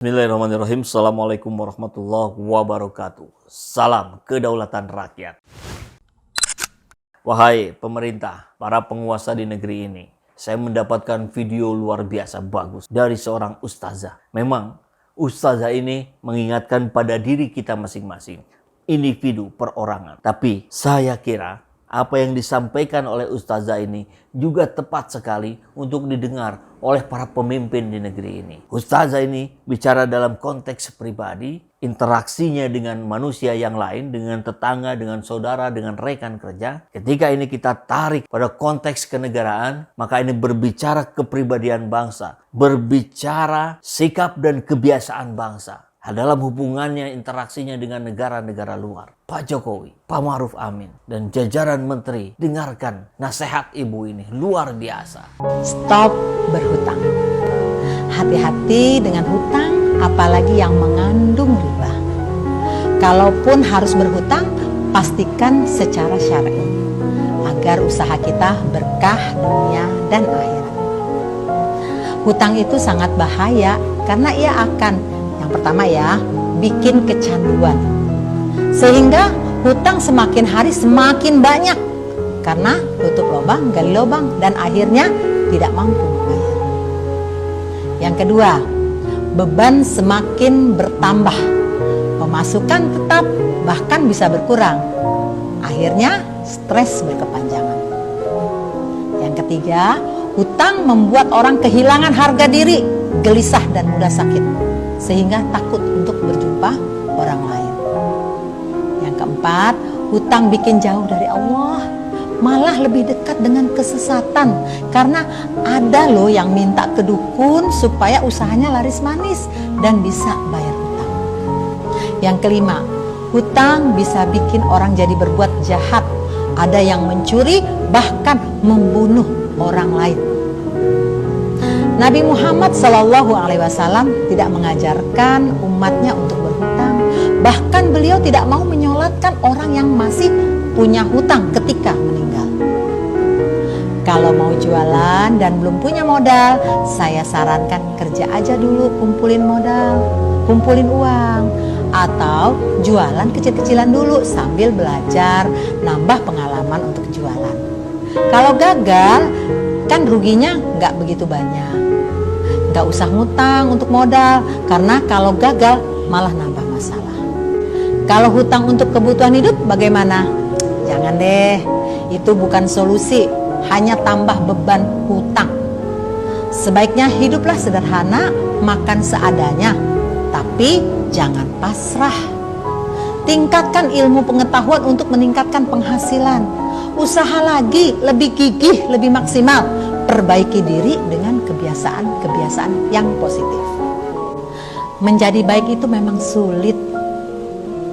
Bismillahirrahmanirrahim. Assalamualaikum warahmatullahi wabarakatuh. Salam kedaulatan rakyat. Wahai pemerintah, para penguasa di negeri ini, saya mendapatkan video luar biasa bagus dari seorang ustazah. Memang ustazah ini mengingatkan pada diri kita masing-masing, individu perorangan. Tapi saya kira apa yang disampaikan oleh ustazah ini juga tepat sekali untuk didengar oleh para pemimpin di negeri ini. Ustazah ini bicara dalam konteks pribadi, interaksinya dengan manusia yang lain, dengan tetangga, dengan saudara, dengan rekan kerja. Ketika ini kita tarik pada konteks kenegaraan, maka ini berbicara kepribadian bangsa, berbicara sikap dan kebiasaan bangsa dalam hubungannya, interaksinya dengan negara-negara luar. Pak Jokowi, Pak Ma'ruf Amin, dan jajaran menteri, dengarkan nasihat ibu ini, luar biasa. Stop berhutang. Hati-hati dengan hutang, apalagi yang mengandung riba. Kalaupun harus berhutang, pastikan secara syar'i, agar usaha kita berkah dunia dan akhirat. Hutang itu sangat bahaya, karena ia akan pertama bikin kecanduan, sehingga hutang semakin hari semakin banyak karena tutup lubang gali lubang dan akhirnya tidak mampu membayar. Yang kedua, beban semakin bertambah, pemasukan tetap bahkan bisa berkurang, akhirnya stres berkepanjangan. Yang ketiga, hutang membuat orang kehilangan harga diri, gelisah dan mudah sakit, sehingga takut untuk berjumpa orang lain. Yang keempat, hutang bikin jauh dari Allah, malah lebih dekat dengan kesesatan, karena ada loh yang minta ke dukun supaya usahanya laris manis dan bisa bayar hutang. Yang kelima, hutang bisa bikin orang jadi berbuat jahat, ada yang mencuri bahkan membunuh orang lain. Nabi Muhammad SAW tidak mengajarkan umatnya untuk berhutang. Bahkan beliau tidak mau menyolatkan orang yang masih punya hutang ketika meninggal. Kalau mau jualan dan belum punya modal, saya sarankan kerja aja dulu, kumpulin modal, kumpulin uang. Atau jualan kecil-kecilan dulu sambil belajar, nambah pengalaman untuk jualan. Kalau gagal, kan ruginya nggak begitu banyak. Gak usah ngutang untuk modal, karena kalau gagal malah nambah masalah. Kalau hutang untuk kebutuhan hidup bagaimana? Jangan deh, itu bukan solusi, hanya tambah beban hutang. Sebaiknya hiduplah sederhana, makan seadanya, tapi jangan pasrah. Tingkatkan ilmu pengetahuan untuk meningkatkan penghasilan. Usaha lagi, lebih gigih, lebih maksimal. Perbaiki diri dengan kebiasaan-kebiasaan yang positif. Menjadi baik itu memang sulit,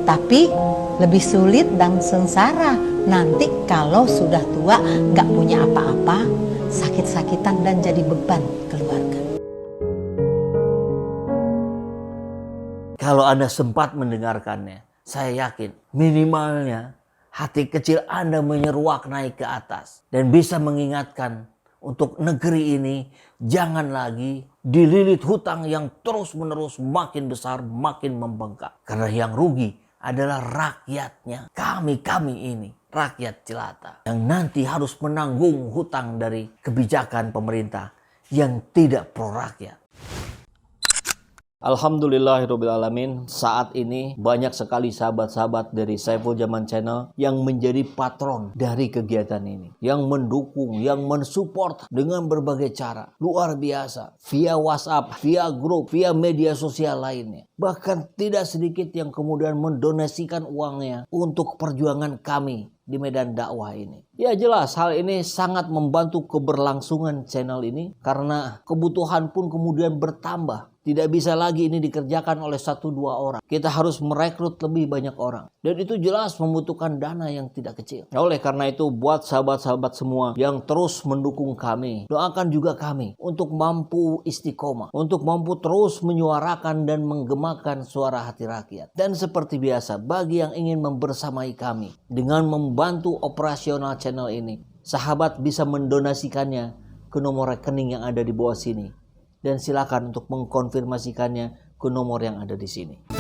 tapi lebih sulit dan sengsara nanti kalau sudah tua, gak punya apa-apa, sakit-sakitan dan jadi beban keluarga. Kalau Anda sempat mendengarkannya, saya yakin minimalnya hati kecil Anda menyeruak naik ke atas dan bisa mengingatkan untuk negeri ini jangan lagi dililit hutang yang terus-menerus makin besar, makin membengkak. Karena yang rugi adalah rakyatnya. Kami ini, rakyat jelata, yang nanti harus menanggung hutang dari kebijakan pemerintah yang tidak pro rakyat. Alhamdulillahirrabbilalamin, saat ini banyak sekali sahabat-sahabat dari Saiful Zaman Channel yang menjadi patron dari kegiatan ini, yang mendukung, yang mensupport dengan berbagai cara luar biasa, via WhatsApp, via grup, via media sosial lainnya. Bahkan tidak sedikit yang kemudian mendonasikan uangnya untuk perjuangan kami di medan dakwah ini. Ya jelas hal ini sangat membantu keberlangsungan channel ini, karena kebutuhan pun kemudian bertambah. Tidak bisa lagi ini dikerjakan oleh 1-2 orang. Kita harus merekrut lebih banyak orang. Dan itu jelas membutuhkan dana yang tidak kecil. Oleh karena itu, buat sahabat-sahabat semua yang terus mendukung kami, doakan juga kami untuk mampu istiqomah, untuk mampu terus menyuarakan dan menggemakan suara hati rakyat. Dan seperti biasa, bagi yang ingin membersamai kami dengan membantu operasional channel ini, sahabat bisa mendonasikannya ke nomor rekening yang ada di bawah sini. Dan silakan untuk mengkonfirmasikannya ke nomor yang ada di sini.